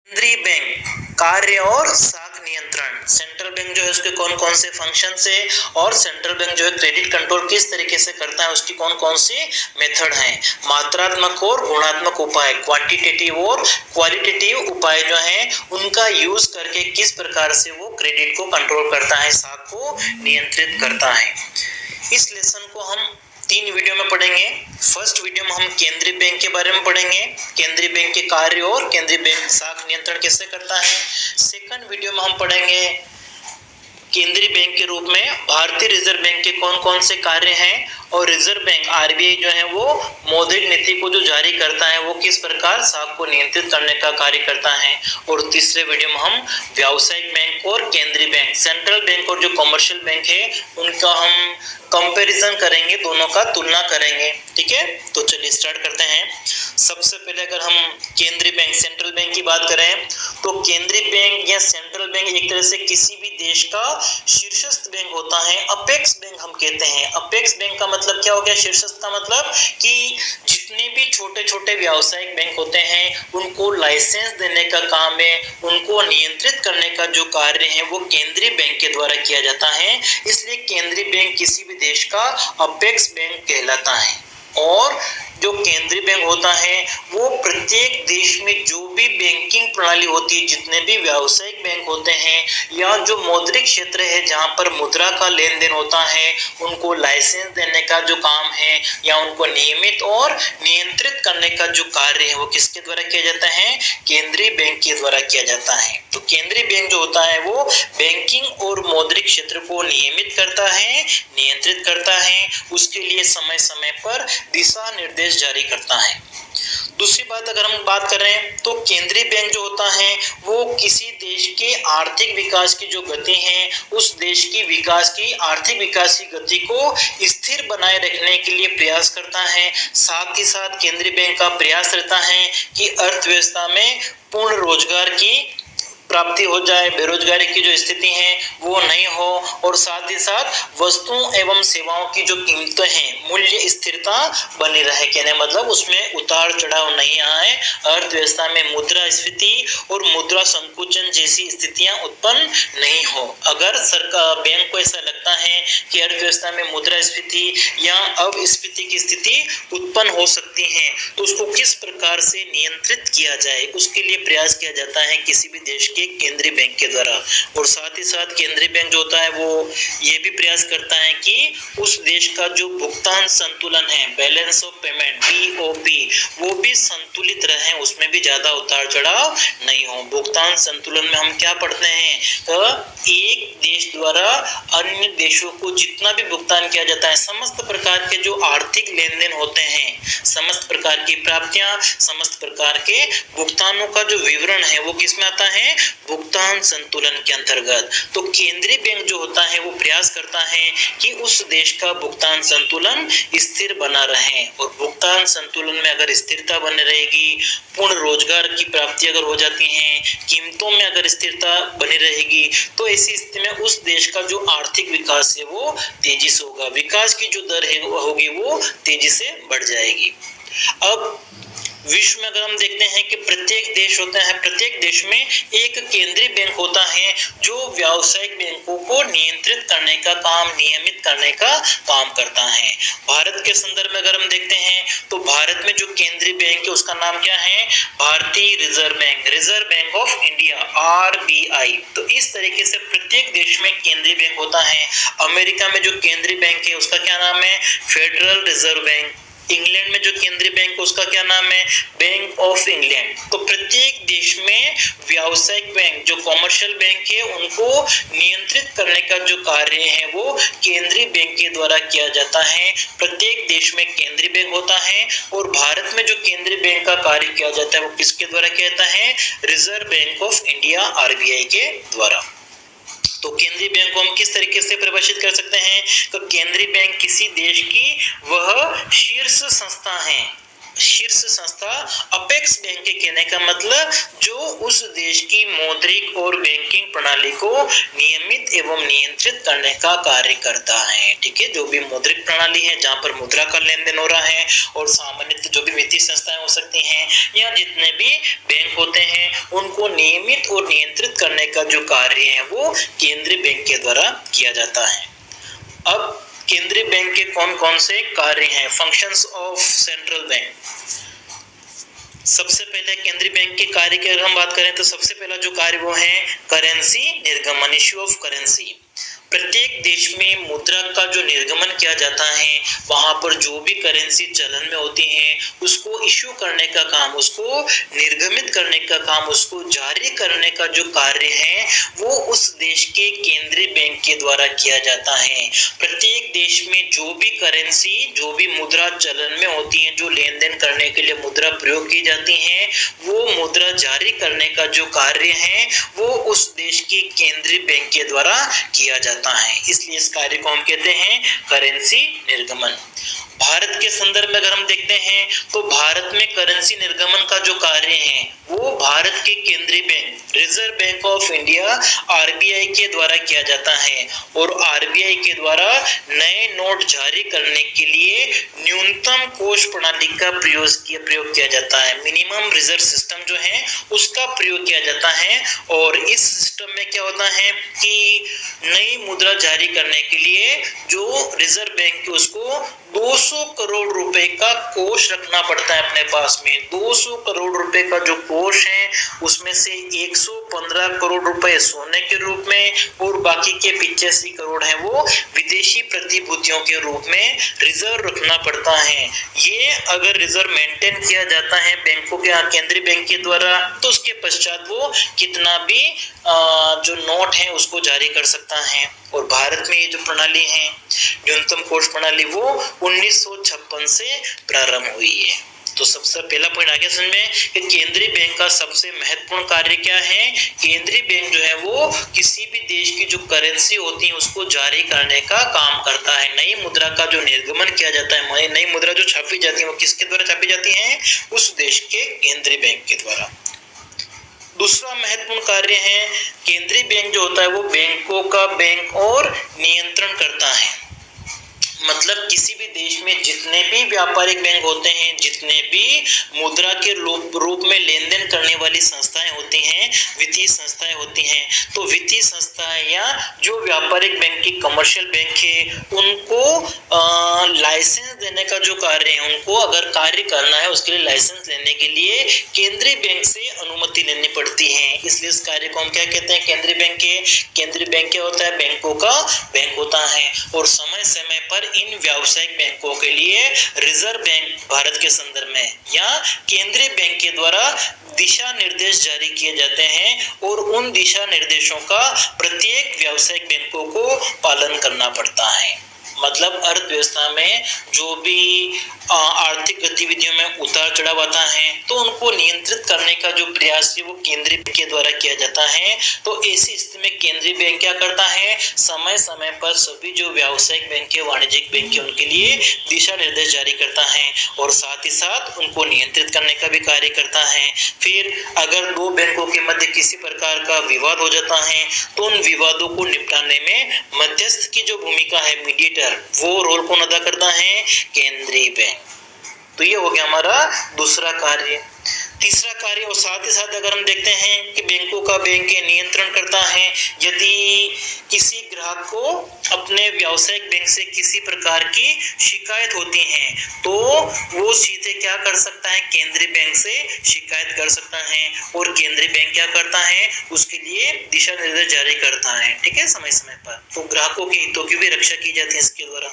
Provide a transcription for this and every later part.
केंद्रीय बैंक कार्य और साख नियंत्रण। सेंट्रल बैंक जो है उसके कौन कौन से फंक्शन है और सेंट्रल बैंक जो है क्रेडिट कंट्रोल किस तरीके से करता है, उसकी कौन कौन सी मेथड है। मात्रात्मक और गुणात्मक उपाय, क्वांटिटेटिव और क्वालिटेटिव उपाय जो है उनका यूज करके किस प्रकार से वो क्रेडिट को कंट्रोल करता है, साख को नियंत्रित करता है। इस लेसन को हम 3 वीडियो में पढ़ेंगे। फर्स्ट वीडियो में हम केंद्रीय बैंक के बारे में पढ़ेंगे, केंद्रीय बैंक के कार्य और केंद्रीय बैंक साख नियंत्रण कैसे करता है। सेकंड वीडियो में हम पढ़ेंगे केंद्रीय बैंक के रूप में भारतीय रिजर्व बैंक के कौन कौन से कार्य हैं और रिजर्व बैंक आरबीआई जो है वो मौद्रिक नीति को जो जारी करता है वो किस प्रकार साख को नियंत्रित करने का कार्य करता है। और तीसरे वीडियो में हम व्यावसायिक बैंक और केंद्रीय बैंक, सेंट्रल बैंक और जो कमर्शियल बैंक है उनका हम कंपैरिजन करेंगे, दोनों का तुलना करेंगे। ठीक है, तो चलिए स्टार्ट करते हैं। सबसे पहले अगर हम केंद्रीय बैंक, सेंट्रल बैंक की बात करें तो केंद्रीय बैंक या सेंट्रल बैंक एक तरह से किसी भी देश का शीर्षस्थ बैंक होता है। अपेक्स बैंक हम कहते हैं। अपेक्स बैंक का मतलब क्या हो गया, शीर्षस्थ का मतलब कि जितने भी छोटे छोटे व्यावसायिक बैंक होते हैं उनको लाइसेंस देने का काम है, उनको नियंत्रित करने का जो कार्य है वो केंद्रीय बैंक के द्वारा किया जाता है। इसलिए केंद्रीय बैंक किसी भी देश का अपेक्स बैंक कहलाता है। और जो केंद्रीय बैंक होता है वो प्रत्येक देश में जो भी बैंकिंग प्रणाली होती है, जितने भी व्यावसायिक बैंक होते हैं या जो मौद्रिक क्षेत्र है जहां पर मुद्रा का लेन देन होता है, उनको लाइसेंस देने का जो काम है या उनको नियमित और नियंत्रित करने का जो कार्य है वो किसके द्वारा किया जाता है, केंद्रीय बैंक के द्वारा किया जाता है। तो केंद्रीय बैंक जो होता है वो बैंकिंग और मौद्रिक क्षेत्र को नियमित करता है, नियंत्रित करता है, उसके लिए समय समय पर दिशा निर्देश जारी करता है। दूसरी बात अगर हम बात करें तो केंद्रीय बैंक जो होता है वो किसी देश के आर्थिक विकास की जो गति है, उस देश की विकास की आर्थिक विकास की गति को स्थिर बनाए रखने के लिए प्रयास करता है। साथ ही साथ केंद्रीय बैंक का प्रयास रहता है कि अर्थव्यवस्था में पूर्ण रोजगार की प्राप्ति हो जाए, बेरोजगारी की जो स्थिति है वो नहीं हो, और साथ ही साथ वस्तुओं एवं सेवाओं की जो कीमतें हैं मूल्य स्थिरता बनी रहे। कहने मतलब उसमें उतार चढ़ाव नहीं आए, अर्थव्यवस्था में मुद्रास्फीति और मुद्रा संकुचन जैसी स्थितियां उत्पन्न नहीं हो। अगर सरकार बैंक को ऐसा लगता है कि अर्थव्यवस्था में मुद्रास्फीति या अपस्फीति की स्थिति उत्पन्न हो सकती है तो उसको किस प्रकार से नियंत्रित किया जाए, उसके लिए प्रयास किया जाता है किसी भी देश के केंद्रीय बैंक के द्वारा। और साथ ही साथ केंद्रीय बैंक जो होता है वो ये भी प्रयास करता है कि उस देश का जो भुगतान संतुलन है, बैलेंस ऑफ पेमेंट BOP, वो भी संतुलित रहे, उसमें भी ज्यादा उतार चढ़ाव नहीं हो। भुगतान संतुलन में हम क्या पढ़ते हैं, एक देश द्वारा अन्य देशों को जितना भी भुगतान किया जाता है, समस्त प्रकार के जो आर्थिक लेन देन होते हैं, समस्त प्रकार की प्राप्तियां, समस्त प्रकार के भुगतानों का जो विवरण है वो किसमें आता है, भुगतान संतुलन के अंतर्गत। तो केंद्रीय बैंक जो होता है वो प्रयास करता है कि उस देश का भुगतान संतुलन स्थिर बना रहे, और भुगतान संतुलन में अगर स्थिरता बनी रहेगी, पूर्ण रोजगार की प्राप्ति अगर हो जाती है, कीमतों में अगर स्थिरता बनी रहेगी, तो ऐसी स्थिति में उस देश का जो आर्थिक विकास है वो तेजी से होगा, विकास की जो दर है होगी वो तेजी से बढ़ जाएगी। अब विश्व में अगर हम देखते हैं कि प्रत्येक देश होता है, प्रत्येक देश में एक केंद्रीय बैंक होता है जो व्यावसायिक बैंकों को नियंत्रित करने का काम, नियमित करने का काम करता है। भारत के संदर्भ में अगर हम देखते हैं तो भारत में जो केंद्रीय बैंक है उसका नाम क्या है, भारतीय reserve bank, reserve bank of India RBI। तो इस तरीके से प्रत्येक देश में केंद्रीय बैंक होता है। अमेरिका में जो केंद्रीय बैंक है उसका क्या नाम है, फेडरल रिजर्व बैंक। इंग्लैंड में जो केंद्रीय बैंक है उसका क्या नाम है, बैंक ऑफ इंग्लैंड। तो प्रत्येक देश में व्यावसायिक बैंक, जो कॉमर्शियल बैंक है, उनको नियंत्रित करने का जो कार्य है वो केंद्रीय बैंक के द्वारा किया जाता है। प्रत्येक देश में केंद्रीय बैंक होता है, और भारत में जो केंद्रीय बैंक का कार्य किया जाता है वो किसके द्वारा किया जाता है, reserve bank of India RBI के द्वारा। तो केंद्रीय बैंक को हम किस तरीके से परिभाषित कर सकते हैं, तो केंद्रीय बैंक किसी देश की वह शीर्ष संस्था है, शीर्ष संस्था अपेक्स बैंक के कहने का मतलब जो उस देश की मौद्रिक और बैंकिंग प्रणाली को नियमित एवं नियंत्रित करने का कार्य करता है। ठीक है, जो भी मौद्रिक प्रणाली है जहां पर मुद्रा का लेन देन हो रहा है और सामान्य जो भी वित्तीय संस्थाएं हो सकती हैं या जितने भी बैंक होते हैं उनको नियमित और नियंत्रित करने का जो कार्य है वो केंद्रीय बैंक के द्वारा किया जाता है। अब केंद्रीय बैंक के कौन कौन से कार्य हैं, फंक्शंस ऑफ सेंट्रल बैंक। सबसे पहले केंद्रीय बैंक के कार्य की अगर हम बात करें तो सबसे पहला जो कार्य वो है करेंसी निर्गमन, इश्यू ऑफ करेंसी। प्रत्येक देश में मुद्रा का जो निर्गमन किया जाता है वहां पर जो भी करेंसी चलन में होती है उसको इश्यू करने का काम, उसको निर्गमित करने का काम, उसको जारी करने का जो कार्य है वो उस देश के केंद्रीय बैंक के द्वारा किया जाता है। प्रत्येक देश में जो भी करेंसी, जो भी मुद्रा चलन में होती है, जो लेन देन करने के लिए मुद्रा प्रयोग की जाती है, वो मुद्रा जारी करने का जो कार्य है वो उस देश के केंद्रीय बैंक के द्वारा किया जाता है। इसलिए इस कार्य को हम कहते हैं करेंसी निर्गमन। भारत के संदर्भ में अगर हम देखते हैं तो भारत में करेंसी निर्गमन का जो कार्य है वो भारत के केंद्रीय bank reserve bank of India RBI के द्वारा किया जाता है और आरबीआई के द्वारा नए नोट जारी करने के लिए न्यूनतम कोष प्रणाली का प्रयोग किया जाता है। मिनिमम रिजर्व सिस्टम जो है उसका प्रयोग किया जाता है और इस सिस्टम में क्या होता है कि नई मुद्रा जारी करने के लिए जो रिजर्व बैंक उसको 200 करोड़ रुपए का कोष रखना पड़ता है अपने पास में। 200 करोड़ रुपए का जो कोष है उसमें से 115 करोड़ रुपए सोने के रूप में और बाकी के 85 करोड़ है वो विदेशी प्रतिभूतियों के रूप में रिजर्व रखना पड़ता है। ये अगर रिजर्व मेंटेन किया जाता है बैंकों के केंद्रीय बैंक के द्वारा तो उसके पश्चात वो कितना भी जो नोट है उसको जारी कर सकता है। और भारत में ये जो प्रणाली है न्यूनतम कोष प्रणाली वो 1956 से प्रारंभ हुई है। तो सबसे पहला पॉइंट आ गया समझ में कि केंद्रीय बैंक का सबसे महत्वपूर्ण कार्य क्या है। केंद्रीय बैंक जो है वो किसी भी देश की जो करेंसी होती है उसको जारी करने का काम करता है। नई मुद्रा का जो निर्गमन किया जाता है, नई मुद्रा जो छापी जाती है वो किसके द्वारा छापी जाती है, उस देश के केंद्रीय बैंक के द्वारा। दूसरा महत्वपूर्ण कार्य है केंद्रीय बैंक जो होता है वो बैंकों का बैंक और नियंत्रण करता है। मतलब किसी भी देश में जितने भी व्यापारिक बैंक होते हैं, जितने भी मुद्रा के रूप में लेन देन करने वाली संस्थाएं होती हैं, वित्तीय संस्थाएं होती हैं, तो वित्तीय संस्थाएं या जो व्यापारिक बैंक की कमर्शियल बैंक है उनको लाइसेंस देने का जो कार्य है, उनको अगर कार्य करना है उसके लिए लाइसेंस लेने के लिए केंद्रीय बैंक से अनुमति लेनी पड़ती है। इसलिए इस कार्य को हम क्या कहते हैं, केंद्रीय बैंक के। केंद्रीय बैंक क्या होता है, बैंकों का बैंक होता है और समय समय पर इन व्यावसायिक बैंकों के लिए रिजर्व बैंक भारत के संदर्भ में या केंद्रीय बैंक के द्वारा दिशा निर्देश जारी किए जाते हैं और उन दिशा निर्देशों का प्रत्येक व्यावसायिक बैंकों को पालन करना पड़ता है। मतलब अर्थव्यवस्था में जो भी आर्थिक गतिविधियों में उतार चढ़ाव आता है तो उनको नियंत्रित करने का जो प्रयास है वो केंद्रीय बैंक के द्वारा किया जाता है। तो ऐसी स्थिति में केंद्रीय बैंक क्या करता है, समय समय पर सभी जो व्यावसायिक बैंक है, वाणिज्यिक बैंक है, उनके लिए दिशा निर्देश जारी करता है और साथ ही साथ उनको नियंत्रित करने का भी कार्य करता है। फिर अगर दो बैंकों के मध्य किसी प्रकार का विवाद हो जाता है तो उन विवादों को निपटाने में मध्यस्थ की जो भूमिका है, मीडिएटर, वो रोल कौन अदा करता है, केंद्रीय बैंक। तो ये हो गया हमारा दूसरा कार्य। तीसरा कार्य और साथ ही साथ अगर हम देखते हैं कि बैंकों का बैंक नियंत्रण करता है, यदि किसी ग्राहक को अपने व्यावसायिक बैंक से किसी प्रकार की शिकायत होती है तो वो सीधे क्या कर सकता है, केंद्रीय बैंक से शिकायत कर सकता है और केंद्रीय बैंक क्या करता है, उसके लिए दिशा निर्देश जारी करता है। ठीक है, समय समय पर तो ग्राहकों के हितों की भी रक्षा की जाती है इसके द्वारा।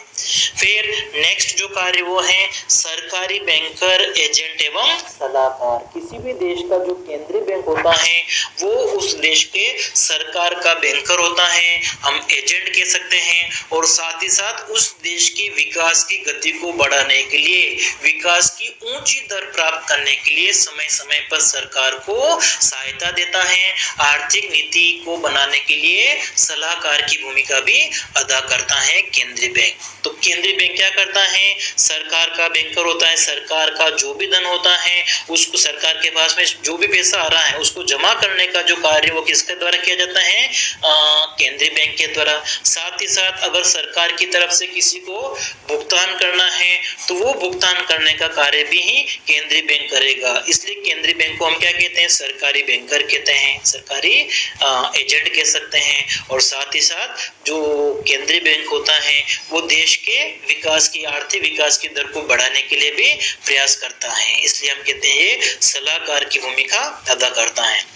फिर नेक्स्ट जो कार्य वो है सरकारी बैंकर, एजेंट एवं सलाहकार। किसी भी देश का जो केंद्रीय बैंक होता है वो उस देश के सरकार का बैंकर होता है। हम एजेंट कह सकते हैं, और साथ ही साथ उस देश के विकास की गति को बढ़ाने के लिए, विकास की ऊंची दर प्राप्त करने के लिए समय समय पर सरकार को सहायता देता है। आर्थिक नीति को बनाने के लिए सलाहकार की भूमिका भी अदा करता है केंद्रीय बैंक। तो केंद्रीय बैंक क्या करता है, सरकार का बैंकर होता है, सरकार का जो भी धन होता है उसको, सरकार के पास में जो भी पैसा आ रहा है उसको जमा करने का जो कार्य वो किसके द्वारा किया जाता है, केंद्रीय बैंक के द्वारा। साथ ही साथ अगर सरकार की तरफ से किसी को भुगतान करना है तो वो भुगतान करने का कार्य भी ही केंद्रीय बैंक करेगा। इसलिए केंद्रीय बैंक को हम क्या कहते हैं, सरकारी बैंकर कहते हैं, सरकारी एजेंट कह सकते हैं। और साथ ही साथ जो केंद्रीय बैंक होता है वो देश के विकास की, आर्थिक विकास की दर को बढ़ाने के लिए भी प्रयास करता है। इसलिए हम कहते हैं ये सलाहकार की भूमिका अदा करता है।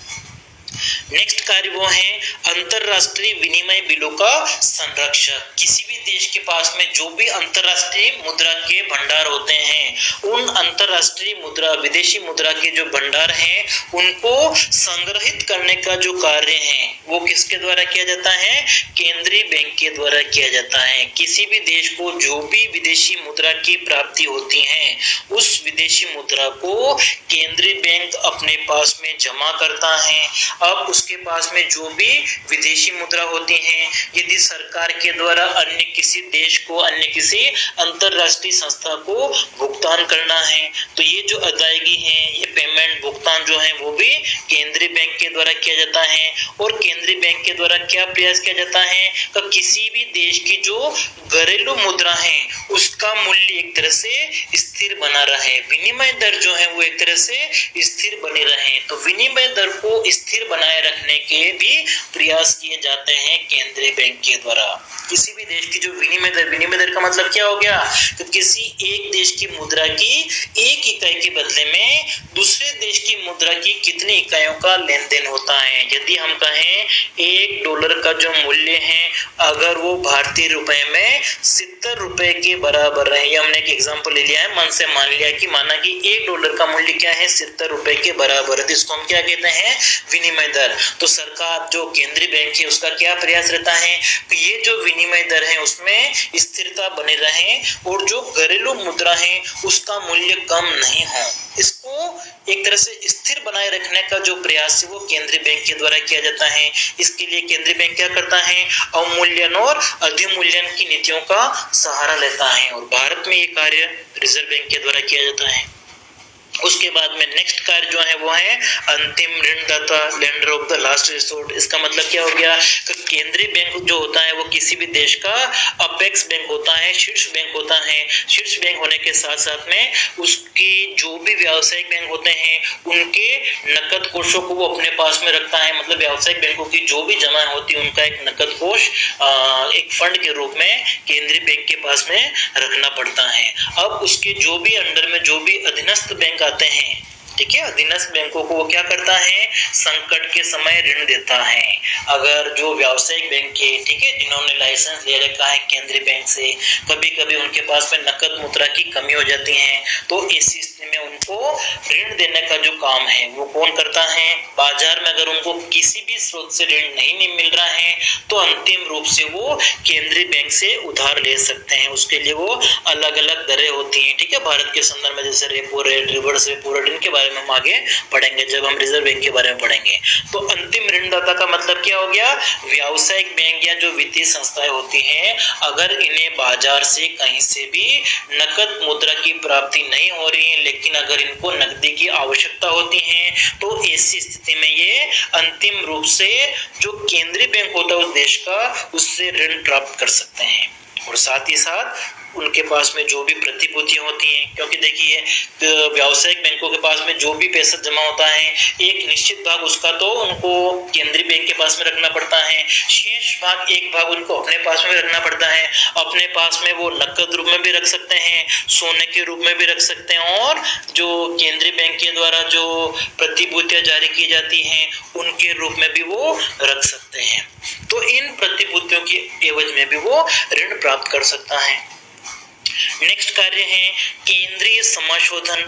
नेक्स्ट कार्य वो है अंतरराष्ट्रीय विनिमय बिलों का संरक्षक। किसी भी देश के पास में जो भी अंतरराष्ट्रीय मुद्रा के भंडार होते हैं, उन अंतरराष्ट्रीय मुद्रा, विदेशी मुद्रा के जो भंडार हैं उनको संग्रहित करने का जो कार्य है वो किसके द्वारा किया जाता है, केंद्रीय बैंक के द्वारा किया जाता है। किसी भी देश को जो भी विदेशी मुद्रा की प्राप्ति होती है उस विदेशी मुद्रा को केंद्रीय बैंक अपने पास में जमा करता है। अब उसके पास में जो भी विदेशी मुद्रा होती है, यदि सरकार के द्वारा अन्य किसी देश को, अन्य किसी अंतरराष्ट्रीय संस्था को भुगतान करना है तो ये जो अदायगी है, ये पेमेंट, भुगतान जो है वो भी केंद्रीय बैंक के द्वारा किया जाता है। और केंद्रीय बैंक के द्वारा क्या प्रयास किया जाता है कि किसी भी देश की जो घरेलू मुद्रा है उसका मूल्य एक तरह से स्थिर बना रहे, विनिमय दर जो है वो एक तरह से स्थिर बनी रहे। तो विनिमय दर को स्थिर बनाए रखने के भी प्रयास किए जाते हैं केंद्रीय बैंक के द्वारा। किसी भी देश की जो विनिमय दर का मतलब क्या हो गया, तो किसी एक देश की मुद्रा की एक इकाई के बदले में दूसरे देश की मुद्रा की कितनी इकाइयों का लेन देन होता है। यदि हम कहें $1 का जो मूल्य है अगर वो भारतीय रुपए में 70 रुपए के बराबर है, ये हमने एक एग्जांपल ले लिया है, मन से मान लिया कि माना कि $1 का मूल्य क्या है, 70 रुपए के बराबर है, तो इसको हम क्या कहते हैं, विनिमय दर। तो सरकार जो केंद्रीय बैंक है उसका क्या प्रयास रहता है कि ये जो विनिमय दर है उसमें स्थिरता बनी रहे और जो घरेलू मुद्रा है उसका मूल्य कम नहीं हो। इसको एक तरह से स्थिर बनाए रखने का जो प्रयास है वो केंद्रीय बैंक के द्वारा किया जाता है। इसके लिए केंद्रीय बैंक क्या करता है, अवमूल्यन और अधिमूल्यन की नीतियों का सहारा लेता है और भारत में ये कार्य रिजर्व बैंक के द्वारा किया जाता है। उसके बाद में नेक्स्ट कार्य जो है वो है अंतिम ऋणदाता, lender of the last resort. इसका मतलब क्या हो गया कि केंद्रीय बैंक जो होता है वो किसी भी देश का अपेक्स बैंक होता है, शीर्ष बैंक होता है। शीर्ष बैंक होने के साथ साथ में उसकी जो भी व्यावसायिक बैंक होते हैं उनके नकद कोषों को वो अपने पास में रखता है। मतलब व्यावसायिक बैंकों की जो भी जमा होती है उनका एक नकद कोष एक फंड के रूप में केंद्रीय बैंक के पास में रखना पड़ता है। अब उसके जो भी अंडर में जो भी अधीनस्थ बैंक आते हैं, ठीक है, अधीनस्थ बैंकों को वो क्या करता है, संकट के समय ऋण देता है। अगर जो व्यावसायिक बैंक है, ठीक है, जिन्होंने लाइसेंस ले रखा है केंद्रीय बैंक से, कभी कभी उनके पास में नकद मुद्रा की कमी हो जाती है तो ऐसी स्थिति में उनको ऋण देने का जो काम है वो कौन करता है, बाजार में अगर उनको किसी भी स्रोत से ऋण नहीं मिल रहा है तो अंतिम रूप से वो केंद्रीय बैंक से उधार ले सकते हैं। उसके लिए वो अलग अलग दरें होती हैं, ठीक है, भारत के संदर्भ में जैसे repo rate, reverse repo rate, इनके बारे में हम आगे पढ़ेंगे जब हम रिजर्व बैंक के बारे में पढ़ेंगे। तो अंतिम ऋणदाता का मतलब क्या हो गया, व्यावसायिक बैंक या जो वित्तीय संस्थाएं होती हैं अगर इन्हें बाजार से कहीं से भी नकद मुद्रा की प्राप्ति नहीं हो रही है लेकिन अगर इनको नकदी की आवश्यकता होती है तो ऐसी स्थिति में ये अंतिम रूप से जो केंद्रीय बैंक होता है उस देश का उससे ऋण प्राप्त कर सकते हैं। और साथ ही साथ उनके पास में जो भी प्रतिभूतियां होती हैं, क्योंकि देखिए व्यावसायिक बैंकों के पास में जो भी पैसा जमा होता है एक निश्चित भाग उसका तो उनको केंद्रीय बैंक के पास में रखना पड़ता है, शेष भाग एक भाग उनको अपने पास में रखना पड़ता है। अपने पास में वो नकद रूप में भी रख सकते हैं, सोने के रूप में भी रख सकते हैं और जो केंद्रीय बैंक के द्वारा जो प्रतिभूतियां जारी की जाती हैं उनके रूप में भी वो रख सकते हैं। तो इन प्रतिभूतियों के एवज में भी वो ऋण प्राप्त कर सकता है। नेक्स्ट कार्य है केंद्रीय समाशोधन।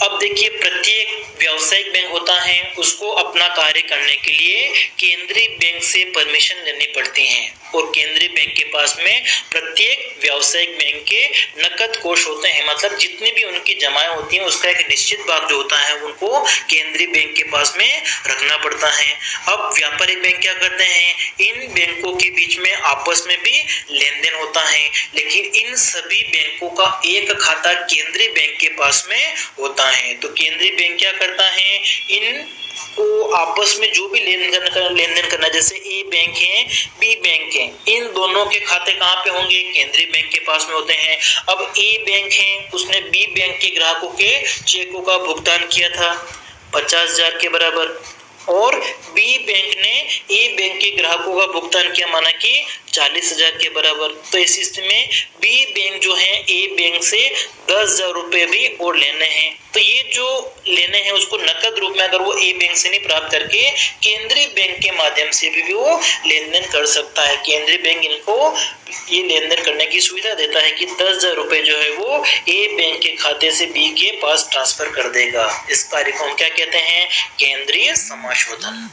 अब देखिए प्रत्येक व्यावसायिक बैंक होता है उसको अपना कार्य करने के लिए केंद्रीय बैंक से परमिशन लेनी पड़ती है और केंद्रीय बैंक के पास में प्रत्येक व्यावसायिक बैंक के नकद कोष होते हैं, मतलब जितनी भी उनकी जमाएं होती हैं उसका एक निश्चित भाग जो होता है उनको केंद्रीय बैंक के पास में रखना पड़ता है। अब व्यापारिक बैंक क्या करते हैं, इन बैंकों के बीच में आपस में भी लेन देन होता है, लेकिन इन सभी बैंकों का एक खाता केंद्रीय बैंक के पास में होता है। तो केंद्रीय बैंक क्या करता है, इन को आपस में जो भी लेन देन करना, जैसे ए बैंक है बी बैंक है, इन दोनों के खाते कहाँ पे होंगे, केंद्रीय बैंक के पास में होते हैं। अब ए बैंक है उसने बी बैंक के ग्राहकों के चेकों का भुगतान किया था 50,000 के बराबर, और बी बैंक ने ए बैंक के ग्राहकों का भुगतान किया माना कि 40,000 के बराबर। तो इस स्थिति में बी बैंक जो है ए बैंक से 10,000 रुपए भी और लेने हैं। तो ये जो लेने हैं उसको नकद रूप में अगर वो ए बैंक से नहीं प्राप्त करके केंद्रीय बैंक के माध्यम से भी वो लेन देन कर सकता है। केंद्रीय बैंक इनको ये लेन देन करने की सुविधा देता है कि 10,000 रुपए जो है वो ए बैंक के खाते से बी के पास ट्रांसफर कर देगा। इस कार्य को हम क्या कहते हैं, केंद्रीय समाशोधन।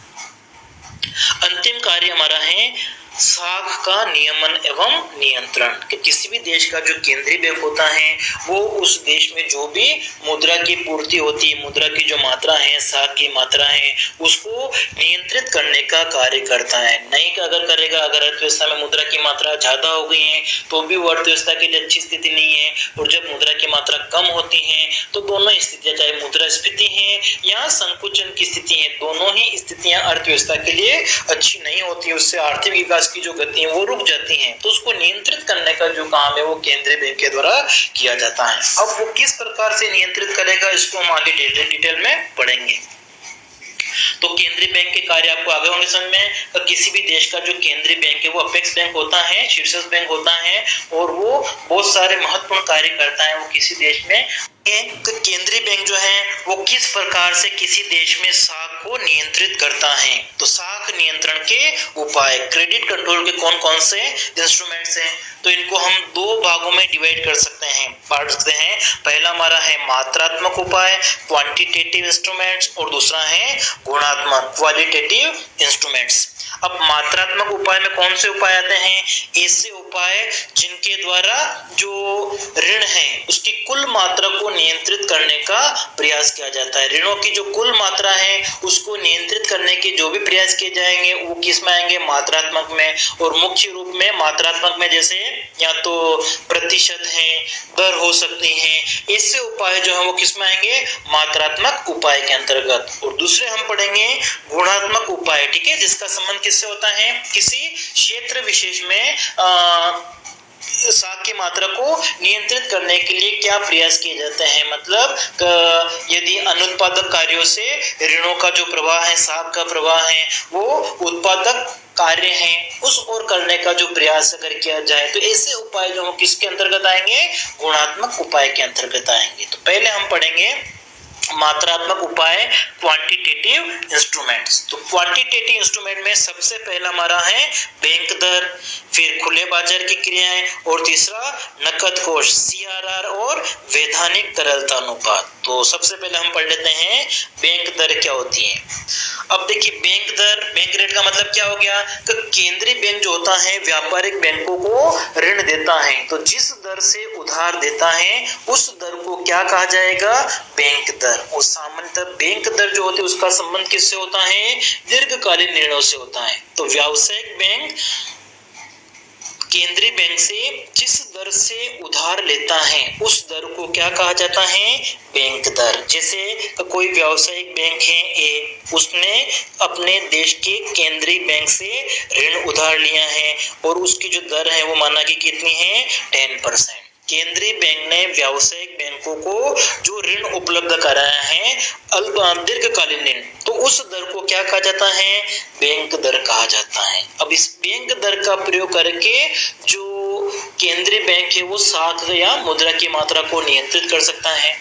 अंतिम कार्य हमारा है साख का नियमन एवं नियंत्रण, कि किसी भी देश का जो केंद्रीय बैंक होता है वो उस देश में जो भी मुद्रा की पूर्ति होती है, मुद्रा की जो मात्रा है, साख की मात्रा है, उसको नियंत्रित करने का कार्य करता है। नहीं अगर करेगा, अगर अर्थव्यवस्था में मुद्रा की मात्रा ज्यादा हो गई है तो भी वो अर्थव्यवस्था के लिए अच्छी स्थिति नहीं है, और जब मुद्रा की मात्रा कम होती है तो दोनों स्थितियां, चाहे मुद्रास्फीति है या संकुचन की स्थिति है, दोनों ही स्थितियां अर्थव्यवस्था के लिए अच्छी नहीं होती, उससे आर्थिक विकास की जो गति है वो रुक जाती है। तो उसको नियंत्रित करने का जो काम है वो केंद्रीय बैंक के द्वारा किया जाता है। अब वो किस प्रकार से नियंत्रित करेगा इसको हम आगे डिटेल में पढ़ेंगे। तो केंद्रीय बैंक के कार्य आपको आगे होंगे समझ में। तो किसी भी देश का जो केंद्रीय बैंक है वो अपेक्स बैंक होता है, शीर्षस्थ बैंक होता है, और वो बहुत सारे महत्वपूर्ण कार्य करता है वो किसी देश में। केंद्रीय बैंक जो है वो किस प्रकार से किसी देश में साख को नियंत्रित करता है। तो साख नियंत्रण के उपाय, क्रेडिट कंट्रोल के कौन कौन से इंस्ट्रूमेंट्स हैं, तो इनको हम दो भागों में डिवाइड कर सकते हैं, बांट सकते हैं। पहला हमारा है मात्रात्मक उपाय, क्वांटिटेटिव इंस्ट्रूमेंट्स, और दूसरा है गुणात्मक, क्वालिटेटिव इंस्ट्रूमेंट्स। अब मात्रात्मक उपाय में कौन से उपाय आते हैं, ऐसे उपाय जिनके द्वारा जो ऋण है उसकी कुल मात्रा को नियंत्रित करने का प्रयास किया जाता है। ऋणों की जो कुल मात्रा है उसको नियंत्रित करने के जो भी प्रयास किए जाएंगे वो किस में आएंगे, मात्रात्मक में। और मुख्य रूप में मात्रात्मक में जैसे या तो प्रतिशत है, दर हो सकती है, ऐसे उपाय जो है वो किस में आएंगे, मात्रात्मक उपाय के अंतर्गत। और दूसरे हम पढ़ेंगे गुणात्मक उपाय, ठीक है, जिसका संबंध किससे होता है, किसी क्षेत्र विशेष में साख की मात्रा को नियंत्रित करने के लिए क्या प्रयास किए जाते हैं। मतलब यदि अनुत्पादक कार्यों से ऋणों का जो प्रवाह है, साख का प्रवाह है, वो उत्पादक कार्य हैं उस ओर करने का जो प्रयास अगर किया जाए तो ऐसे उपाय जो किसके अंतर्गत आएंगे, गुणात्मक उपाय के अंतर्गत आएंगे। तो पहले हम पढ़ेंगे मात्रात्मक उपाय, क्वांटिटेटिव इंस्ट्रूमेंट्स। तो क्वांटिटेटिव इंस्ट्रूमेंट में सबसे पहला हमारा है बैंक दर, फिर खुले बाजार की क्रियाएं, और तीसरा नकद कोष CRR और वैधानिक तरलता अनुपात। तो सबसे पहले हम पढ़ लेते हैं बैंक दर क्या होती है। अब देखिए बैंक दर, बैंक रेट का मतलब क्या हो गया, तो केंद्रीय बैंक जो होता है व्यापारिक बैंकों को ऋण देता है, तो जिस दर से उधार देता है उस दर को क्या कहा जाएगा, बैंक दर। और सामान्यतः बैंक दर जो होती है उसका संबंध किससे होता है, दीर्घकालीन ऋणों से होता है। तो व्यावसायिक बैंक केंद्रीय बैंक से जिस दर से उधार लेता है उस दर को क्या कहा जाता है, बैंक दर। जैसे कोई व्यावसायिक बैंक है ए, उसने अपने देश के केंद्रीय बैंक से ऋण उधार लिया है और उसकी जो दर है वो माना कि कितनी है, 10%। केंद्रीय बैंक ने व्यावसायिक बैंकों को जो ऋण उपलब्ध कराया है दीर्घकालीन ऋण, तो उस दर को क्या कहा जाता है, बैंक दर कहा जाता है। अब इस बैंक दर का प्रयोग करके जो केंद्रीय बैंक है वो साख या मुद्रा की मात्रा को नियंत्रित कर सकता है।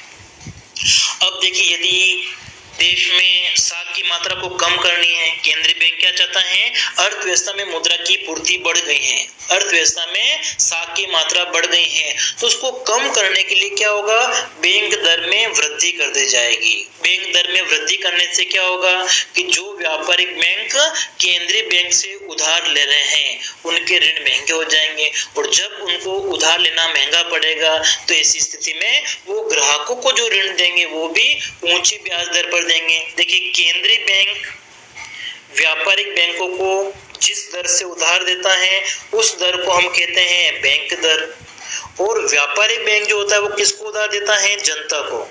अब देखिए यदि देश में साख की मात्रा को कम करनी है। केंद्रीय बैंक क्या चाहता है, अर्थव्यवस्था में मुद्रा की पूर्ति बढ़ गई है, अर्थव्यवस्था में साख की मात्रा बढ़ गई है, तो उसको कम करने के लिए क्या होगा, बैंक दर में वृद्धि कर दी जाएगी। बैंक दर में वृद्धि करने से क्या होगा कि जो व्यापारिक बैंक केंद्रीय बैंक से उधार ले रहे हैं उनके ऋण महंगे हो जाएंगे, और जब उनको उधार लेना महंगा पड़ेगा तो ऐसी स्थिति में वो ग्राहकों को जो ऋण देंगे वो भी ऊंची ब्याज दर पर देंगे। देखिए, केंद्रीय बैंक व्यापारिक बैंकों को जिस दर से उधार देता है उस दर को हम कहते हैं बैंक दर, और व्यापारिक बैंक जो होता है वो किसको उधार देता है, जनता को।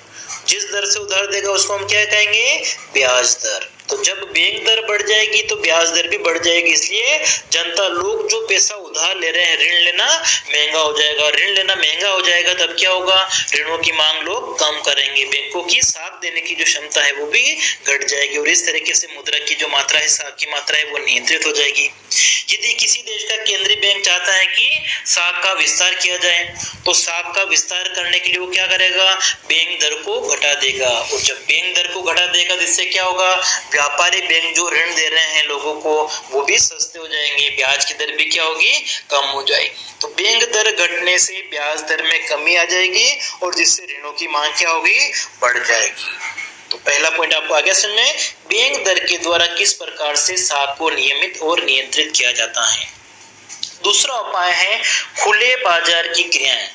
जिस दर से उधार देगा उसको हम क्या कहेंगे, ब्याज दर। तो जब बैंक दर बढ़ जाएगी तो ब्याज दर भी बढ़ जाएगी, इसलिए जनता लोग जो पैसा उधार ले रहे हैं, ऋण लेना महंगा हो जाएगा। ऋण लेना महंगा हो जाएगा तब क्या होगा, ऋणों की मांग लोग कम करेंगे, बैंकों की साख देने की जो क्षमता है वो भी घट जाएगी, और इस तरीके से मुद्रा की जो मात्रा है, साख की मात्रा है, वो नियंत्रित हो जाएगी। यदि किसी देश का केंद्रीय बैंक चाहता है कि साख का विस्तार किया जाए तो साख का विस्तार करने के लिए वो क्या करेगा, बैंक दर को घटा देगा, और जब बैंक दर को घटा देगा जिससे क्या होगा, व्यापारिक बैंक जो ऋण दे रहे हैं लोगों को वो भी सस्ते हो जाएंगे, ब्याज की दर भी क्या होगी, कम हो जाएगी। तो बैंक दर घटने से ब्याज दर में कमी आ जाएगी और जिससे ऋणों की मांग क्या होगी, बढ़ जाएगी। तो पहला पॉइंट आपको आ गया समझ में, बैंक दर के द्वारा किस प्रकार से साख को नियमित और नियंत्रित किया जाता है। दूसरा उपाय है खुले बाजार की क्रियाएं।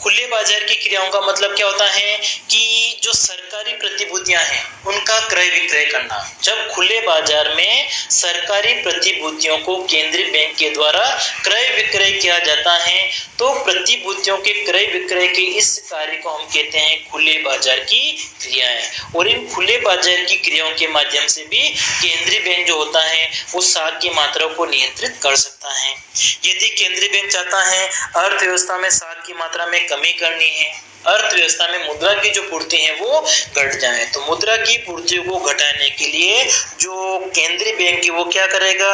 खुले बाजार की क्रियाओं का मतलब क्या होता है कि जो सरकारी प्रतिभूतियां हैं उनका क्रय विक्रय करना। जब खुले बाजार में सरकारी प्रतिभूतियों को केंद्रीय बैंक के द्वारा क्रय विक्रय किया जाता है तो प्रतिभूतियों के क्रय विक्रय के इस कार्य को हम कहते हैं खुले बाजार की क्रियाएं, और इन खुले बाजार की क्रियाओं के माध्यम से भी केंद्रीय बैंक जो होता है वो साख की मात्रा को नियंत्रित कर सकता है। यदि केंद्रीय बैंक चाहता है अर्थव्यवस्था में साख की मात्रा में कमी करनी है, अर्थव्यवस्था में मुद्रा की जो पूर्ति है वो घट जाए, तो मुद्रा की पूर्ति को घटाने के लिए जो केंद्रीय बैंक है वो क्या करेगा,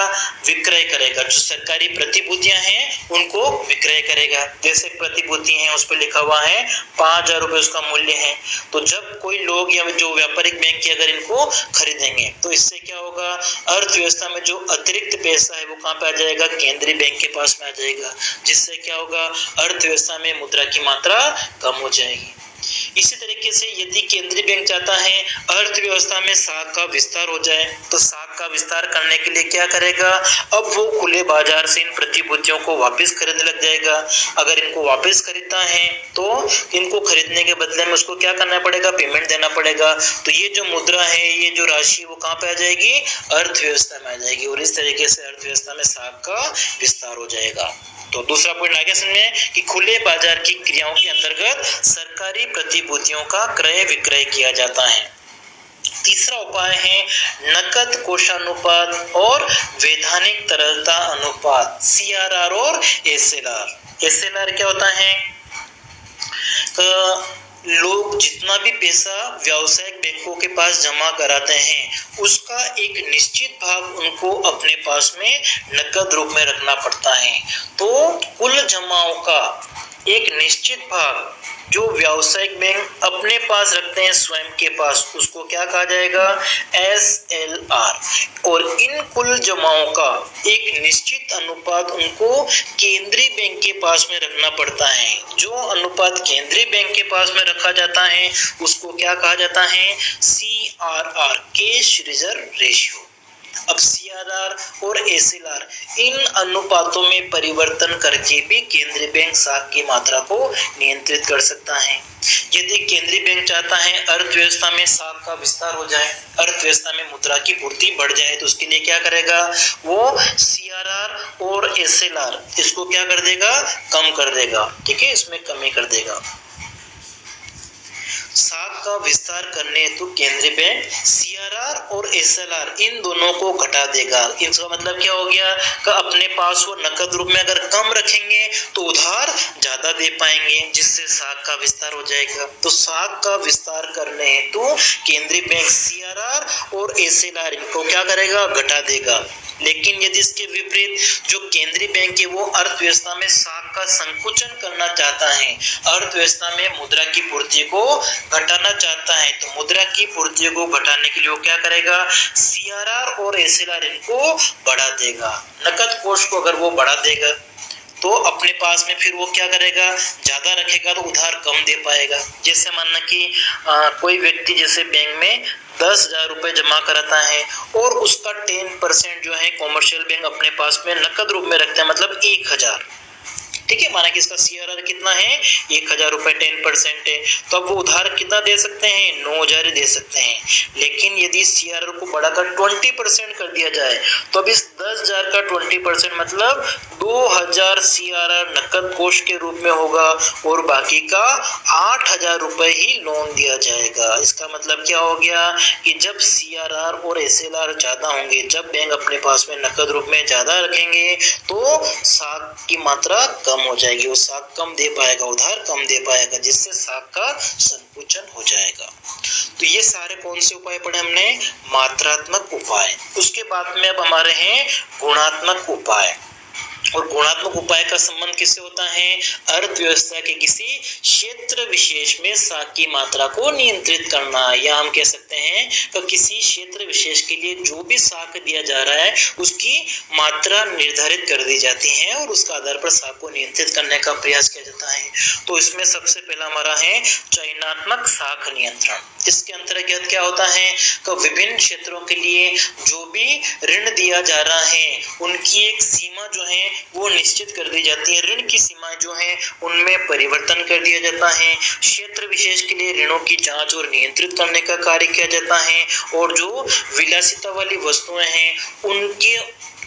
विक्रय करेगा। जो सरकारी प्रतिभूतियां हैं उनको विक्रय करेगा। जैसे प्रतिभूति है उस पर लिखा हुआ है 5,000 रुपए उसका मूल्य है, तो जब कोई लोग या जो व्यापारिक बैंक है अगर इनको खरीदेंगे तो इससे क्या होगा, अर्थव्यवस्था में जो अतिरिक्त पैसा है वो कहाँ पे आ जाएगा, केंद्रीय बैंक के पास में आ जाएगा, जिससे क्या होगा, अर्थव्यवस्था में मुद्रा की मात्रा कम हो जाएगी। इसी तरीके से यदि केंद्रीय बैंक चाहता है अर्थव्यवस्था में साख का विस्तार हो जाए तो साख का विस्तार करने के लिए क्या करेगा, अब वो खुले बाजार से इन प्रतिभूतियों को वापस खरीदने लग जाएगा। अगर इनको वापस खरीदता है तो इनको खरीदने के बदले में उसको क्या करना पड़ेगा, पेमेंट देना पड़ेगा। तो ये जो मुद्रा है, ये जो राशि वो कहाँ पे आ जाएगी, अर्थव्यवस्था में आ जाएगी, और इस तरीके से अर्थव्यवस्था में साख का विस्तार हो जाएगा। तो दूसरा पॉइंट आगे समझे कि खुले बाजार की क्रियाओं के अंतर्गत सरकारी प्रतिभूतियों का क्रय विक्रय किया जाता है। तीसरा उपाय है नकद कोषानुपात और वैधानिक तरलता अनुपात, CRR और SLR। SLR क्या होता है, लोग जितना भी पैसा व्यावसायिक बैंकों के पास जमा कराते हैं उसका एक निश्चित भाग उनको अपने पास में नकद रूप में रखना पड़ता है। तो कुल जमाओं का एक निश्चित भाग जो व्यावसायिक बैंक अपने पास रखते हैं स्वयं के पास, उसको क्या कहा जाएगा, SLR। और इन कुल जमाओं का एक निश्चित अनुपात उनको केंद्रीय बैंक के पास में रखना पड़ता है। जो अनुपात केंद्रीय बैंक के पास में रखा जाता है उसको क्या कहा जाता है, CRR, कैश रिजर्व रेशियो। अब CRR और SLR इन अनुपातों में परिवर्तन करके भी केंद्रीय बैंक साख की मात्रा को नियंत्रित कर सकता है। यदि केंद्रीय बैंक चाहता है अर्थव्यवस्था में साख का विस्तार हो जाए, अर्थव्यवस्था में मुद्रा की पूर्ति बढ़ जाए, तो उसके लिए क्या करेगा, वो CRR और SLR इसको क्या कर देगा, कम कर देगा। ठीक है, इसमें कमी कर देगा। साख का विस्तार करने हेतु केंद्रीय बैंक CRR और SLR इन दोनों को घटा देगा। इसका मतलब क्या हो गया कि अपने पास वो नकद रूप में अगर कम रखेंगे तो उधार ज्यादा दे पाएंगे, जिससे साख का विस्तार हो जाएगा। तो साख का विस्तार करने हेतु केंद्रीय बैंक CRR और SLR इनको क्या करेगा, घटा देगा। लेकिन यदि इसके विपरीत जो केंद्रीय बैंक है वो अर्थव्यवस्था में साख का संकुचन करना चाहता है, अर्थव्यवस्था में मुद्रा की पूर्ति को घटाना चाहता है, तो मुद्रा की पूर्ति को घटाने के लिए वो क्या करेगा, सीआरआर और एसएलआर इनको बढ़ा देगा। नकद कोष को अगर वो बढ़ा देगा तो अपने पास में फिर वो क्या करेगा, ज्यादा रखेगा तो उधार कम दे पाएगा। जैसे मानना कि कोई व्यक्ति जैसे बैंक में 10,000 रुपए जमा कराता है और उसका 10% जो है कॉमर्शियल बैंक अपने पास में नकद रूप में रखता है, मतलब 1,000, ठीक है। माना कि इसका सीआरआर कितना है, 1,000 रुपए, 10% है, तो अब वो उधार कितना दे सकते हैं, 9,000 ही दे सकते हैं। लेकिन यदि सीआरआर को बढ़ाकर 20% कर दिया जाए तो अब इस 10,000 का 20% मतलब 2,000 सीआरआर नकद कोष के रूप में होगा और बाकी का 8,000 रुपए ही लोन दिया जाएगा। इसका मतलब क्या हो गया कि जब सीआरआर और एसएलआर ज्यादा होंगे, जब बैंक अपने पास में नकद रूप में ज्यादा रखेंगे तो साख की मात्रा कम हो जाएगी, वो साख कम दे पाएगा, उधार कम दे पाएगा, जिससे साख का संकुचन हो जाएगा। तो ये सारे कौन से उपाय पढ़े हमने, मात्रात्मक उपाय। उसके बाद में अब हमारे हैं गुणात्मक उपाय। और गुणात्मक उपाय का संबंध किससे होता है, अर्थव्यवस्था के किसी क्षेत्र विशेष में साख की मात्रा को नियंत्रित करना, या हम कह सकते हैं कि किसी क्षेत्र विशेष के लिए जो भी साख दिया जा रहा है उसकी मात्रा निर्धारित कर दी जाती है और उसके आधार पर साख को नियंत्रित करने का प्रयास किया जाता है। तो इसमें सबसे पहला हमारा है चयनात्मक साख नियंत्रण। इसके अंतर्गत क्या होता है तो विभिन्न क्षेत्रों के लिए जो भी ऋण दिया जा रहा है उनकी एक सीमा जो है वो निश्चित कर दी जाती है, ऋण की सीमाएं जो है उनमें परिवर्तन कर दिया जाता है। क्षेत्र विशेष के लिए ऋणों की जांच और नियंत्रित करने का कार्य किया जाता है और जो विलासिता वाली वस्तुएं हैं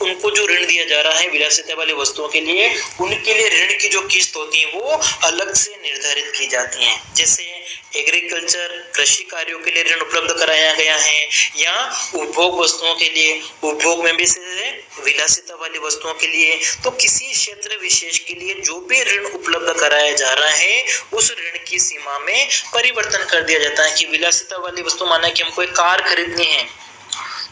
उनको जो ऋण दिया जा रहा है विलासिता वाली वस्तुओं के लिए, उनके लिए ऋण की जो किस्त होती है वो अलग से निर्धारित की जाती है। जैसे एग्रीकल्चर कृषि कार्यों के लिए ऋण उपलब्ध कराया गया है, या उपभोग वस्तुओं के लिए, उपभोग में भी से विलासिता वाली वस्तुओं के लिए। तो किसी क्षेत्र विशेष के लिए जो भी ऋण उपलब्ध कराया जा रहा है उस ऋण की सीमा में परिवर्तन कर दिया जाता है कि विलासिता वाली वस्तु, माना कि हमको एक कार खरीदनी है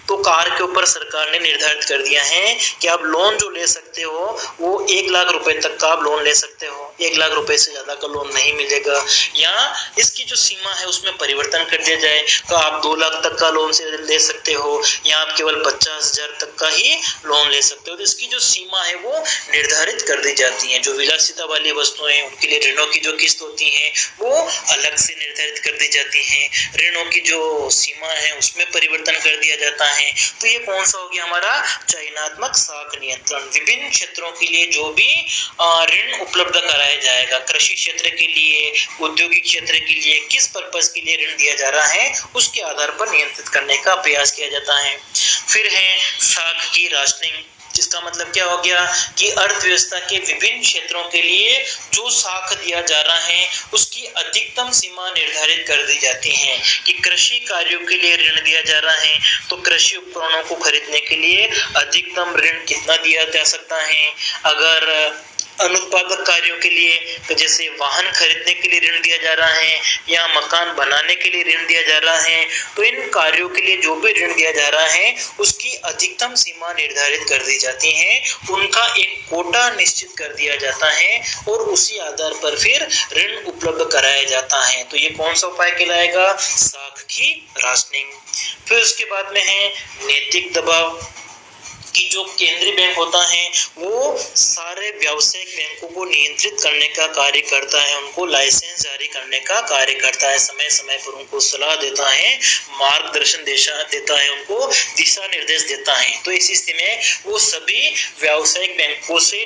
तो कार के ऊपर सरकार ने निर्धारित कर दिया है कि आप लोन जो ले सकते हो वो 1 लाख रुपए तक का आप लोन ले सकते हो, 1 लाख रुपए से ज्यादा का लोन नहीं मिलेगा। या इसकी जो सीमा है उसमें परिवर्तन कर दिया जाए तो आप 2 लाख तक का लोन से ले सकते हो, या आप केवल 50,000 तक का ही लोन ले सकते हो। तो इसकी जो सीमा है वो निर्धारित कर दी जाती है। जो विलासिता वाली वस्तुएं उनके लिए ऋणों की जो किस्त होती है वो अलग से निर्धारित कर दी जाती है, ऋणों की जो सीमा है उसमें परिवर्तन कर दिया जाता है। तो ये कौन सा हो गया हमारा चयनात्मक साख नियंत्रण। विभिन्न क्षेत्रों के लिए जो भी ऋण उपलब्ध कराया जाएगा, कृषि क्षेत्र के लिए, औद्योगिक क्षेत्र के लिए, किस पर्पस के लिए ऋण दिया जा रहा है उसके आधार पर नियंत्रित करने का प्रयास किया जाता है। फिर है साख की राशनिंग, जिसका मतलब क्या हो गया कि अर्थव्यवस्था के विभिन्न क्षेत्रों के लिए जो साख दिया जा रहा है उसकी अधिकतम सीमा निर्धारित कर दी जाती है कि कृषि कार्यों के लिए ऋण दिया जा रहा है तो कृषि उपकरणों को खरीदने के लिए अधिकतम ऋण कितना दिया जा सकता है। अगर अनुत्पादक कार्यों के लिए तो जैसे वाहन खरीदने के लिए ऋण दिया जा रहा है या मकान बनाने के लिए ऋण दिया जा रहा है, तो इन कार्यों के लिए जो भी ऋण दिया जा रहा है उसकी अधिकतम सीमा निर्धारित कर दी जाती है, उनका एक कोटा निश्चित कर दिया जाता है और उसी आधार पर फिर ऋण उपलब्ध कराया जाता है। तो ये कौन सा उपाय कहलाएगा, साख की राशनिंग। फिर उसके बाद में है नैतिक दबाव, कि जो केंद्रीय बैंक होता है वो सारे व्यावसायिक बैंकों को नियंत्रित करने का कार्य करता है, उनको लाइसेंस जारी करने का कार्य करता है, समय समय पर उनको सलाह देता है, मार्गदर्शन देता है, उनको दिशा निर्देश देता है। तो इस स्थिति में वो सभी व्यावसायिक बैंकों से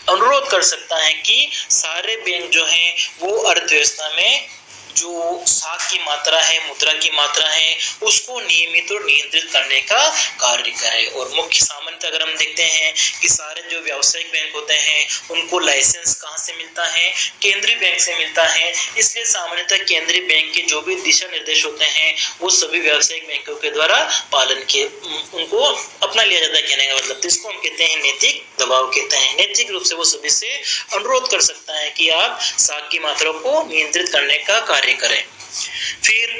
अनुरोध कर सकता है कि सारे बैंक जो हैं वो अर्थव्यवस्था में जो साख की मात्रा है, मुद्रा की मात्रा है, उसको नियमित और नियंत्रित करने का कार्य करे। और मुख्य सामान्यतः अगर हम देखते हैं कि सारे जो व्यावसायिक बैंक होते हैं उनको लाइसेंस कहाँ से मिलता है, केंद्रीय बैंक से मिलता है। इसलिए सामान्यतः केंद्रीय बैंक के जो भी दिशा निर्देश होते हैं वो सभी व्यावसायिक बैंकों के द्वारा पालन किए, उनको अपना लिया जाता है कहने का मतलब। तो इसको हम कहते हैं नैतिक दबाव कहते हैं। नैतिक रूप से वो सभी से अनुरोध कर सकता है कि आप साख की मात्रा को नियंत्रित करने का कार्य करें। फिर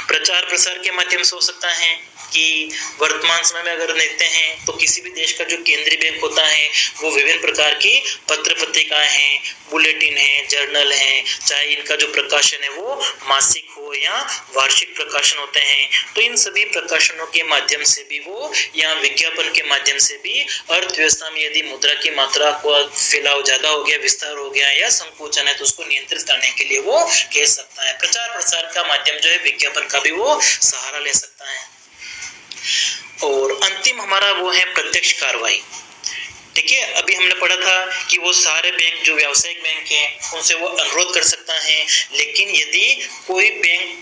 प्रचार प्रसार के माध्यम से हो सकता है कि वर्तमान समय में अगर लेते हैं तो किसी भी देश का जो केंद्रीय बैंक होता है वो विभिन्न प्रकार की पत्र पत्रिकाएं हैं, बुलेटिन है, जर्नल है, चाहे इनका जो प्रकाशन है वो मासिक हो या वार्षिक प्रकाशन होते हैं, तो इन सभी प्रकाशनों के माध्यम से भी वो या विज्ञापन के माध्यम से भी अर्थव्यवस्था में यदि मुद्रा की मात्रा को फैलाव ज्यादा हो गया, विस्तार हो गया या संकोचन है तो उसको नियंत्रित करने के लिए वो कह सकता है। प्रचार प्रसार का माध्यम जो है विज्ञापन का भी वो सहारा ले सकता है। और अंतिम हमारा वो है प्रत्यक्ष कार्रवाई। ठीक है, अभी हमने पढ़ा था कि वो सारे बैंक जो व्यावसायिक बैंक हैं उनसे वो अनुरोध कर सकता है, लेकिन यदि कोई बैंक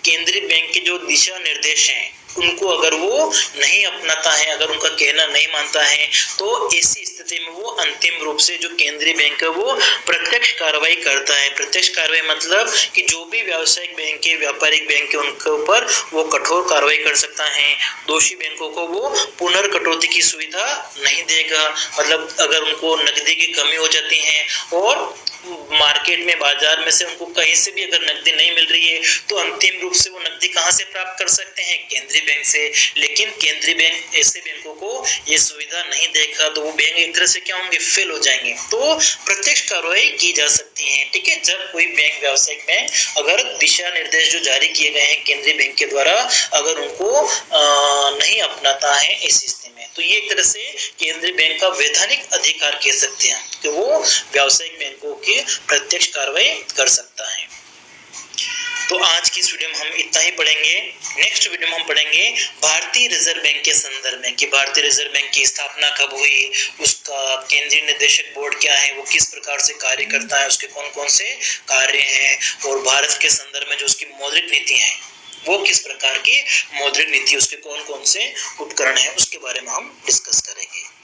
केंद्रीय बैंक के जो दिशा निर्देश हैं उनको अगर वो नहीं अपनाता है, अगर उनका कहना नहीं मानता है, तो ऐसी स्थिति में वो अंतिम रूप से जो केंद्रीय बैंक है वो प्रत्यक्ष कार्रवाई करता है। प्रत्यक्ष कार्रवाई मतलब कि जो भी व्यावसायिक बैंक है, व्यापारिक बैंक है, उनके ऊपर वो कठोर कार्रवाई कर सकता है। दोषी बैंकों को वो पुनर्कटौती की सुविधा नहीं देगा, मतलब अगर उनको नकदी की कमी हो जाती है और मार्केट में, बाजार में से उनको कहीं से भी अगर नकदी नहीं मिल रही है तो अंतिम रूप से वो नकदी कहां से प्राप्त कर सकते हैं? केंद्रीय बैंक से। लेकिन केंद्रीय बैंक ऐसे बैंकों को ये सुविधा नहीं देगा तो वो बैंक एक तरह से क्या होंगे? फेल हो जाएंगे। तो प्रत्यक्ष कार्रवाई की जा सकती है। ठीक है, जब कोई बैंक, व्यावसायिक बैंक अगर दिशा निर्देश जो जारी किए गए हैं केंद्रीय बैंक के द्वारा अगर उनको नहीं अपनाता है ऐसी स्थिति में, तो ये एक तरह से केंद्रीय बैंक का वैधानिक अधिकार कह सकते हैं कि वो व्यावसायिक बैंकों की प्रत्यक्ष कार्रवाई कर सकता है। तो आज की इस वीडियो में हम इतना ही पढ़ेंगे। नेक्स्ट वीडियो में हम पढ़ेंगे भारतीय रिजर्व बैंक के संदर्भ में कि भारतीय रिजर्व बैंक की स्थापना कब हुई, उसका केंद्रीय निदेशक बोर्ड क्या है, वो किस प्रकार से कार्य करता है, उसके कौन कौन से कार्य हैं, और भारत के संदर्भ में जो उसकी मौद्रिक नीति है वो किस प्रकार की मौद्रिक नीति, उसके कौन कौन से उपकरण है, उसके बारे में हम डिस्कस करेंगे।